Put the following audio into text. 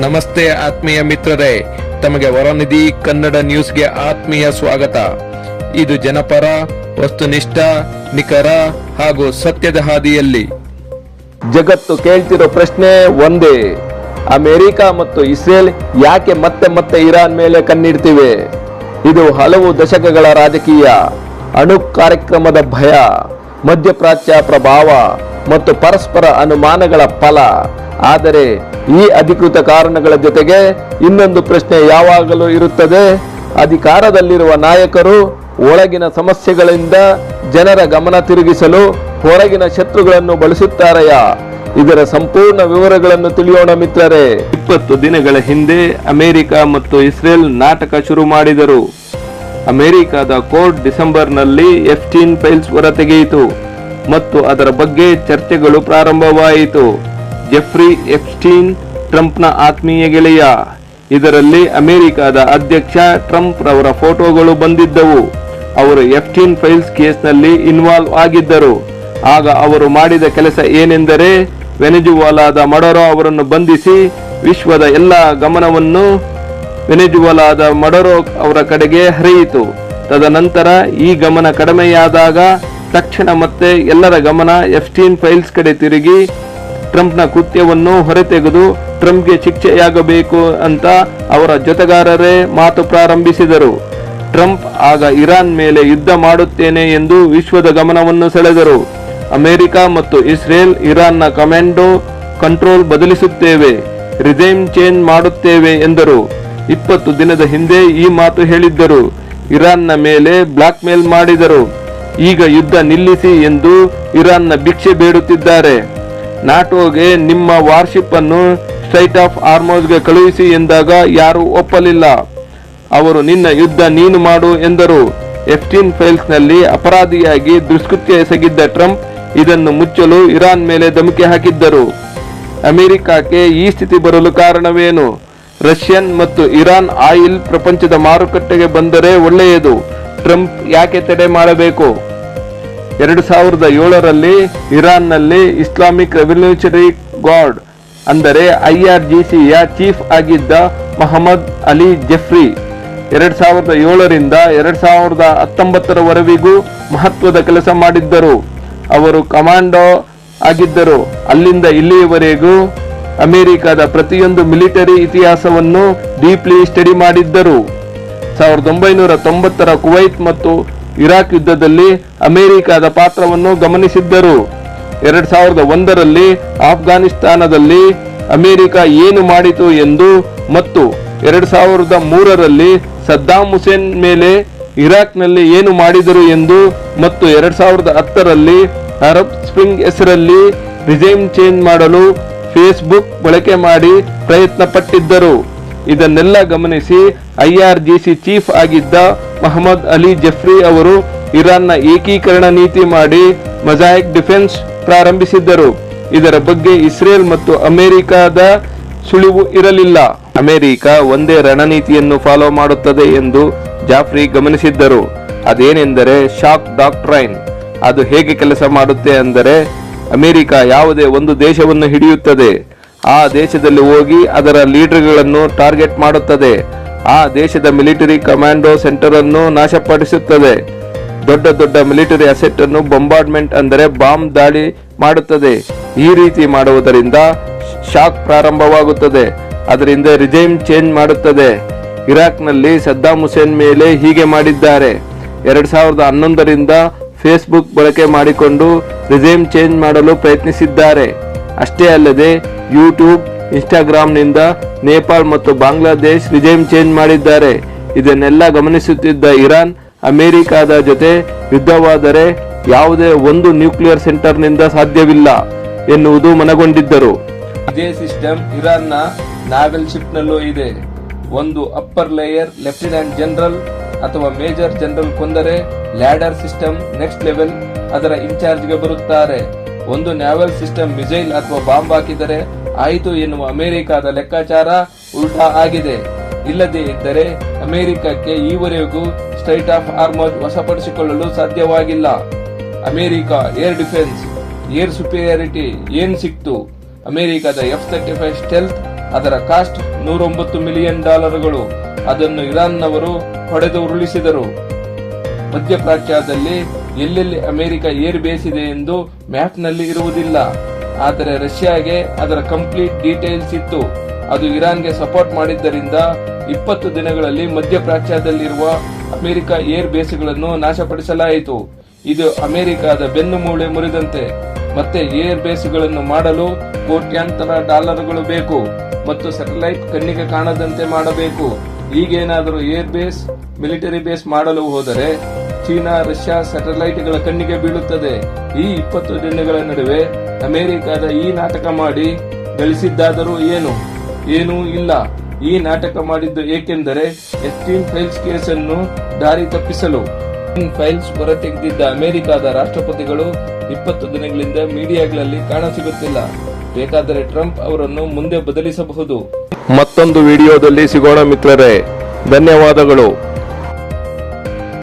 ನಮಸ್ತೆ ಆತ್ಮೀಯ ಮಿತ್ರರೇ, ತಮಗೆ ವರನಿಧಿ ಕನ್ನಡ ನ್ಯೂಸ್ಗೆ ಆತ್ಮೀಯ ಸ್ವಾಗತ. ಇದು ಜನಪರ, ವಸ್ತುನಿಷ್ಠ, ನಿಖರ ಹಾಗೂ ಸತ್ಯದ ಹಾದಿಯಲ್ಲಿ. ಜಗತ್ತು ಕೇಳ್ತಿರೋ ಪ್ರಶ್ನೆ ಒಂದೇ: ಅಮೆರಿಕ ಮತ್ತು ಇಸ್ರೇಲ್ ಯಾಕೆ ಮತ್ತೆ ಮತ್ತೆ ಇರಾನ್ ಮೇಲೆ ಕಣ್ಣಿಡ್ತಿವೆ? ಇದು ಹಲವು ದಶಕಗಳ ರಾಜಕೀಯ, ಅಣು ಕಾರ್ಯಕ್ರಮದ ಭಯ, ಮಧ್ಯಪ್ರಾಚ್ಯ ಪ್ರಭಾವ ಮತ್ತು ಪರಸ್ಪರ ಅನುಮಾನಗಳ ಫಲ. ಆದರೆ ಈ ಅಧಿಕೃತ ಕಾರಣಗಳ ಜೊತೆಗೆ ಇನ್ನೊಂದು ಪ್ರಶ್ನೆ ಯಾವಾಗಲೂ ಇರುತ್ತದೆ: ಅಧಿಕಾರದಲ್ಲಿರುವ ನಾಯಕರು ಒಳಗಿನ ಸಮಸ್ಯೆಗಳಿಂದ ಜನರ ಗಮನ ತಿರುಗಿಸಲು ಹೊರಗಿನ ಶತ್ರುಗಳನ್ನು ಬಳಸುತ್ತಾರೆಯಾ? ಇದರ ಸಂಪೂರ್ಣ ವಿವರಗಳನ್ನು ತಿಳಿಯೋಣ ಮಿತ್ರರೇ. 20 ದಿನಗಳ ಹಿಂದೆ ಅಮೆರಿಕ ಮತ್ತು ಇಸ್ರೇಲ್ ನಾಟಕ ಶುರು ಮಾಡಿದರು. ಅಮೆರಿಕದ ಕೋರ್ಟ್ ಡಿಸೆಂಬರ್ನಲ್ಲಿ ಎಫ್ಸ್ಟೀನ್ ಫೈಲ್ಸ್ ಹೊರತೆಗೆಯಿತು ಮತ್ತು ಅದರ ಬಗ್ಗೆ ಚರ್ಚೆಗಳು ಪ್ರಾರಂಭವಾಯಿತು. ಜೆಫ್ರಿ ಎಪ್ಸ್ಟೀನ್ ಟ್ರಂಪ್ನ ಆತ್ಮೀಯ ಗೆಳೆಯ. ಇದರಲ್ಲಿ ಅಮೆರಿಕದ ಅಧ್ಯಕ್ಷ ಟ್ರಂಪ್ ರವರ ಫೋಟೋಗಳು ಬಂದಿದ್ದವು. ಅವರು ಎಫ್ಸ್ಟೀನ್ ಫೈಲ್ಸ್ ಕೇಸ್ನಲ್ಲಿ ಇನ್ವಾಲ್ವ್ ಆಗಿದ್ದರು. ಆಗ ಅವರು ಮಾಡಿದ ಕೆಲಸ ಏನೆಂದರೆ, ವೆನೆಜುವಾಲಾದ ಮಡರೋ ಅವರನ್ನು ಬಂಧಿಸಿ ವಿಶ್ವದ ಎಲ್ಲ ಗಮನವನ್ನು ವೆನೆಜುವಾಲಾದ ಮಡರೋ ಅವರ ಕಡೆಗೆ ಹರಿಯಿತು. ತದನಂತರ ಈ ಗಮನ ಕಡಿಮೆಯಾದಾಗ ತಕ್ಷಣ ಮತ್ತೆ ಎಲ್ಲರ ಗಮನ ಎಫ್ಸ್ಟೀನ್ ಫೈಲ್ಸ್ ಕಡೆ ತಿರುಗಿ ಟ್ರಂಪ್ನ ಕೃತ್ಯವನ್ನು ಹೊರತೆಗೆದು ಟ್ರಂಪ್ಗೆ ಶಿಕ್ಷೆಯಾಗಬೇಕು ಅಂತ ಅವರ ಜೊತೆಗಾರರೇ ಮಾತು ಪ್ರಾರಂಭಿಸಿದರು. ಟ್ರಂಪ್ ಆಗ ಇರಾನ್ ಮೇಲೆ ಯುದ್ಧ ಮಾಡುತ್ತೇನೆ ಎಂದು ವಿಶ್ವದ ಗಮನವನ್ನು ಸೆಳೆದರು. ಅಮೆರಿಕ ಮತ್ತು ಇಸ್ರೇಲ್ ಇರಾನ್ನ ಕಮಾಂಡೋ ಕಂಟ್ರೋಲ್ ಬದಲಿಸುತ್ತೇವೆ, ರಿಜೈಮ್ ಚೇಂಜ್ ಮಾಡುತ್ತೇವೆ ಎಂದರು. 20 ದಿನದ ಹಿಂದೆ ಈ ಮಾತು ಹೇಳಿದ್ದರು. ಇರಾನ್ನ ಮೇಲೆ ಬ್ಲಾಕ್ ಮೇಲ್ ಮಾಡಿದರು. ಈಗ ಯುದ್ಧ ನಿಲ್ಲಿಸಿ ಎಂದು ಇರಾನ್ನ ಭಿಕ್ಷೆ ಬೇಡುತ್ತಿದ್ದಾರೆ. ನಾಟೋಗೆ ನಿಮ್ಮ ವಾರ್ಶಿಪ್ ಅನ್ನು ಸ್ಟ್ರೈಟ್ ಆಫ್ ಹಾರ್ಮುಜ್ಗೆ ಕಳುಹಿಸಿ ಎಂದಾಗ ಯಾರು ಒಪ್ಪಲಿಲ್ಲ. ಅವರು ನಿನ್ನ ಯುದ್ಧ ನೀನು ಮಾಡು ಎಂದರು. ಎಫ್ಸ್ಟೀನ್ ಫೈಲ್ಸ್ ನಲ್ಲಿ ಅಪರಾಧಿಯಾಗಿ ದುಷ್ಕೃತ್ಯ ಎಸಗಿದ್ದ ಟ್ರಂಪ್ ಇದನ್ನು ಮುಚ್ಚಲು ಇರಾನ್ ಮೇಲೆ ಧಮಕಿ ಹಾಕಿದ್ದರು. ಅಮೆರಿಕಕ್ಕೆ ಈ ಸ್ಥಿತಿ ಬರಲು ಕಾರಣವೇನು? ರಷ್ಯನ್ ಮತ್ತು ಇರಾನ್ ಆಯಿಲ್ ಪ್ರಪಂಚದ ಮಾರುಕಟ್ಟೆಗೆ ಬಂದರೆ ಒಳ್ಳೆಯದು. ಟ್ರಂಪ್ ಯಾಕೆ ತಡೆ ಮಾಡಬೇಕು? 2007ರಲ್ಲಿ ಇರಾನ್ನಲ್ಲಿ ಇಸ್ಲಾಮಿಕ್ ರೆವಲ್ಯೂಷನರಿ ಗಾರ್ಡ್ ಅಂದರೆ IRGCಯ ಚೀಫ್ ಆಗಿದ್ದ ಮೊಹಮ್ಮದ್ ಅಲಿ ಜೆಫ್ರಿ 2007ರಿಂದ 2019ರವರೆಗೂ ಮಹತ್ವದ ಕೆಲಸ ಮಾಡಿದ್ದರು. ಅವರು ಕಮಾಂಡೋ ಆಗಿದ್ದರು. ಅಲ್ಲಿಂದ ಇಲ್ಲಿಯವರೆಗೂ ಅಮೆರಿಕದ ಪ್ರತಿಯೊಂದು ಮಿಲಿಟರಿ ಇತಿಹಾಸವನ್ನು ಡೀಪ್ಲಿ ಸ್ಟಡಿ ಮಾಡಿದ್ದರು. 1990ರ ಕುವೈತ್ ಮತ್ತು ಇರಾಕ್ ಯುದ್ಧದಲ್ಲಿ ಅಮೆರಿಕದ ಪಾತ್ರವನ್ನು ಗಮನಿಸಿದ್ದರು. 2001ರಲ್ಲಿ ಆಫ್ಘಾನಿಸ್ತಾನದಲ್ಲಿ ಅಮೆರಿಕ ಏನು ಮಾಡಿತು ಎಂದು ಮತ್ತು 2003ರಲ್ಲಿ ಸದ್ದಾಂ ಹುಸೇನ್ ಮೇಲೆ ಇರಾಕ್ನಲ್ಲಿ ಏನು ಮಾಡಿದರು ಎಂದು ಮತ್ತು 2010ರಲ್ಲಿ ಅರಬ್ ಸ್ಪ್ರಿಂಗ್ ಹೆಸರಲ್ಲಿ ರಿಜೈಮ್ ಚೇಂಜ್ ಮಾಡಲು ಫೇಸ್ಬುಕ್ ಬಳಕೆ ಮಾಡಿ ಪ್ರಯತ್ನ ಪಟ್ಟಿದ್ದರು. ಇದನ್ನೆಲ್ಲ ಗಮನಿಸಿ IRGC ಚೀಫ್ ಆಗಿದ್ದ ಮೊಹಮ್ಮದ್ ಅಲಿ ಜೆಫ್ರಿ ಅವರು ಇರಾನ್ನ ಏಕೀಕರಣ ನೀತಿ ಮಾಡಿ ಮೊಸಾಯಿಕ್ ಡಿಫೆನ್ಸ್ ಪ್ರಾರಂಭಿಸಿದ್ದರು. ಇದರ ಬಗ್ಗೆ ಇಸ್ರೇಲ್ ಮತ್ತು ಅಮೆರಿಕದ ಸುಳಿವು ಇರಲಿಲ್ಲ. ಅಮೆರಿಕ ಒಂದೇ ರಣನೀತಿಯನ್ನು ಫಾಲೋ ಮಾಡುತ್ತದೆ ಎಂದು ಜಾಫ್ರಿ ಗಮನಿಸಿದ್ದರು. ಅದೇನೆಂದರೆ ಶಾಕ್ ಡಾಕ್ಟ್ರೈನ್. ಅದು ಹೇಗೆ ಕೆಲಸ ಮಾಡುತ್ತೆ ಅಂದರೆ, ಅಮೆರಿಕ ಯಾವುದೇ ಒಂದು ದೇಶವನ್ನು ಹಿಡಿಯುತ್ತದೆ, ಆ ದೇಶದಲ್ಲಿ ಹೋಗಿ ಅದರ ಲೀಡರ್ಗಳನ್ನು ಟಾರ್ಗೆಟ್ ಮಾಡುತ್ತದೆ, ಆ ದೇಶದ ಮಿಲಿಟರಿ ಕಮಾಂಡೋ ಸೆಂಟರ್ ಅನ್ನು ನಾಶಪಡಿಸುತ್ತದೆ, ದೊಡ್ಡ ದೊಡ್ಡ ಮಿಲಿಟರಿ ಅಸೆಟ್ ಅನ್ನು ಬಾಂಬಾರ್ಡ್ಮೆಂಟ್ ಅಂದರೆ ಬಾಂಬ್ ದಾಳಿ ಮಾಡುತ್ತದೆ. ಈ ರೀತಿ ಮಾಡುವುದರಿಂದ ಶಾಕ್ ಪ್ರಾರಂಭವಾಗುತ್ತದೆ. ಅದರಿಂದ ರಿಜೈಮ್ ಚೇಂಜ್ ಮಾಡುತ್ತದೆ. ಇರಾಕ್ನಲ್ಲಿ ಸದ್ದಾಂ ಹುಸೇನ್ ಮೇಲೆ ಹೀಗೆ ಮಾಡಿದ್ದಾರೆ. 2011ರಿಂದ ಫೇಸ್ಬುಕ್ ಬಳಕೆ ಮಾಡಿಕೊಂಡು ರಿಜೈಮ್ ಚೇಂಜ್ ಮಾಡಲು ಪ್ರಯತ್ನಿಸಿದ್ದಾರೆ. ಅಷ್ಟೇ ಅಲ್ಲದೆ ಯೂಟ್ಯೂಬ್, ಇನ್ಸ್ಟಾಗ್ರಾಂನಿಂದ ನೇಪಾಳ್ ಮತ್ತು ಬಾಂಗ್ಲಾದೇಶ್ ರಿಜೈಮ್ ಚೇಂಜ್ ಮಾಡಿದ್ದಾರೆ. ಇದನ್ನೆಲ್ಲ ಗಮನಿಸುತ್ತಿದ್ದ ಇರಾನ್ ಅಮೆರಿಕದ ಜೊತೆ ಯುದ್ಧವಾದರೆ ಯಾವುದೇ ಒಂದು ನ್ಯೂಕ್ಲಿಯರ್ ಸೆಂಟರ್ನಿಂದ ಸಾಧ್ಯವಿಲ್ಲ ಎನ್ನುವುದು ಮನಗೊಂಡಿದ್ದರು. ಇದೇ ಸಿಸ್ಟಮ್ ಇರಾನ್ನ ನಾವೆಲ್ ಶಿಪ್ನಲ್ಲೂ ಇದೆ. ಒಂದು ಅಪ್ಪರ್ ಲೇಯರ್ ಲೆಫ್ಟಿನೆಂಟ್ ಜನರಲ್ ಅಥವಾ ಮೇಜರ್ ಜನರಲ್ ಕೊಂದರೆ ಲ್ಯಾಡರ್ ಸಿಸ್ಟಮ್ ನೆಕ್ಸ್ಟ್ ಲೆವೆಲ್ ಅದರ ಇನ್ಚಾರ್ಜ್ಗೆ ಬರುತ್ತಾರೆ. ಒಂದು ನ್ಯಾವಲ್ ಸಿಸ್ಟಮ್ ಮಿಸೈಲ್ ಅಥವಾ ಬಾಂಬ್ ಹಾಕಿದರೆ ಆಯಿತು ಎನ್ನುವ ಅಮೆರಿಕದ ಲೆಕ್ಕಾಚಾರ ಉಲ್ಟಾ ಆಗಿದೆ. ಇಲ್ಲದೇ ಇದ್ದರೆ ಅಮೆರಿಕಕ್ಕೆ ಈವರೆಗೂ ಸ್ಟ್ರೈಟ್ ಆಫ್ ಹಾರ್ಮುಜ್ ವಶಪಡಿಸಿಕೊಳ್ಳಲು ಸಾಧ್ಯವಾಗಿಲ್ಲ. America air defence, air superiority ಏನ್ ಸಿಕ್ತು? ಅಮೆರಿಕದ F-35 ಸ್ಟೆಲ್ತ್ ಅದರ ಕಾಸ್ಟ್ $109 ಮಿಲಿಯನ್. ಅದನ್ನು ಇರಾನ್ನವರು ಹೊಡೆದು ಉರುಳಿಸಿದರು. ಮಧ್ಯಪ್ರಾಚ್ಯದಲ್ಲಿ ಎಲ್ಲೆಲ್ಲಿ ಅಮೆರಿಕ ಏರ್ ಬೇಸ್ ಇದೆ ಎಂದು ಮ್ಯಾಪ್ನಲ್ಲಿ ಇರುವುದಿಲ್ಲ. ಆದರೆ ರಷ್ಯಾಗೆ ಅದರ ಕಂಪ್ಲೀಟ್ ಡೀಟೇಲ್ಸ್ ಇತ್ತು. ಅದು ಇರಾನ್ಗೆ ಸಪೋರ್ಟ್ ಮಾಡಿದ್ದರಿಂದ 20 ದಿನಗಳಲ್ಲಿ ಮಧ್ಯಪ್ರಾಚ್ಯದಲ್ಲಿರುವ ಅಮೆರಿಕ ಏರ್ ಬೇಸ್ಗಳನ್ನು ನಾಶಪಡಿಸಲಾಯಿತು. ಇದು ಅಮೆರಿಕದ ಬೆನ್ನು ಮೂಳೆ ಮುರಿದಂತೆ. ಮತ್ತೆ ಏರ್ ಬೇಸ್ಗಳನ್ನು ಮಾಡಲು ಕೋಟ್ಯಾಂತರ ಡಾಲರ್ಗಳು ಬೇಕು ಮತ್ತು ಸ್ಯಾಟಲೈಟ್ ಕಣ್ಣಿಗೆ ಕಾಣದಂತೆ ಮಾಡಬೇಕು. ಈಗೇನಾದರೂ ಏರ್ ಬೇಸ್, ಮಿಲಿಟರಿ ಬೇಸ್ ಮಾಡಲು ಹೋದರೆ ಚೀನಾ, ರಷ್ಯಾ ಸ್ಯಾಟಲೈಟ್ಗಳ ಕಣ್ಣಿಗೆ ಬೀಳುತ್ತದೆ. ಈ 20 ದಿನಗಳ ನಡುವೆ ಅಮೆರಿಕದ ಈ ನಾಟಕ ಮಾಡಿ ಗಳಿಸಿದ್ದಾದರೂ ಏನೂ ಇಲ್ಲ. ಈ ನಾಟಕ ಮಾಡಿದ್ದು ಏಕೆಂದರೆ ಎಸ್ಟೀನ್ ಫೈಲ್ಸ್ ಕೇಸನ್ನು ದಾರಿ ತಪ್ಪಿಸಲು. ಫೈಲ್ಸ್ ಹೊರತೆಗೆದಿದ್ದ ಅಮೆರಿಕದ ರಾಷ್ಟ್ರಪತಿಗಳು 20 ದಿನಗಳಿಂದ ಮೀಡಿಯಾಗಳಲ್ಲಿ ಕಾಣಸಿಗುತ್ತಿಲ್ಲ. ಬೇಕಾದರೆ ಟ್ರಂಪ್ ಅವರನ್ನು ಮುಂದೆ ಬದಲಿಸಬಹುದು. ಮತ್ತೊಂದು ವಿಡಿಯೋದಲ್ಲಿ ಸಿಗೋಣ ಮಿತ್ರರೇ. ಧನ್ಯವಾದಗಳು.